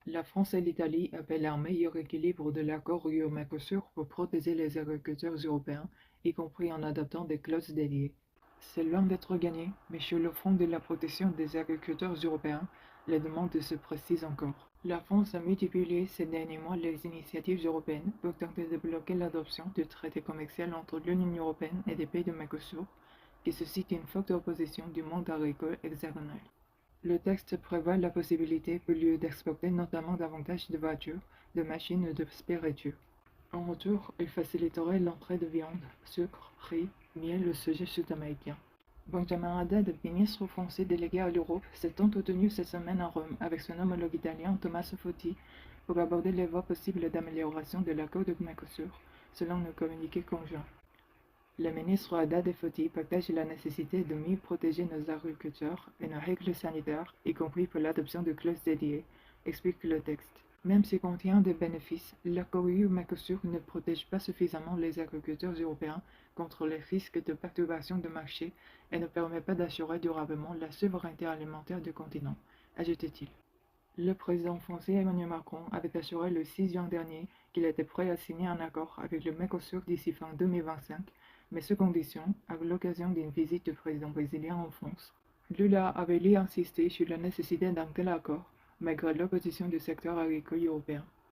La France et l'Italie appellent à un meilleur équilibre de l'accord UE-Mercosur pour protéger les agriculteurs européens, y compris en adoptant des clauses dédiées. C'est loin d'être gagné, mais sur le front de la protection des agriculteurs européens, les demandes se précisent encore. La France a multiplié ces derniers mois les initiatives européennes pour tenter de bloquer l'adoption du traité commercial entre l'Union européenne et des pays de Mercosur, qui suscite une forte opposition du monde agricole hexagonal. Le texte prévoit la possibilité pour l'UE d'exporter notamment davantage de voitures, de machines ou de spiritueux. En retour, il faciliterait l'entrée de viande, sucre, riz, miel ou soja sud-américain. Benjamin Haddad, ministre français délégué à l'Europe, s'est entretenu cette semaine à Rome avec son homologue italien Tommaso Foti pour aborder les voies possibles d'amélioration de l'accord de Mercosur, selon le communiqué conjoint. Les ministres Haddad et Foti partagent la nécessité de mieux protéger nos agriculteurs et nos règles sanitaires, y compris pour l'adoption de clauses dédiées, explique le texte. Même s'il contient des bénéfices, l'accord EU-Mercosur ne protège pas suffisamment les agriculteurs européens contre les risques de perturbation de marché et ne permet pas d'assurer durablement la souveraineté alimentaire du continent, ajoute-t-il. Le président français Emmanuel Macron avait assuré le 6 juin dernier qu'il était prêt à signer un accord avec le Mercosur d'ici fin 2025, mais sous condition, à l'occasion d'une visite du président brésilien en France. Lula avait lui insisté sur la nécessité d'un tel accord, malgré l'opposition du secteur agricole européen.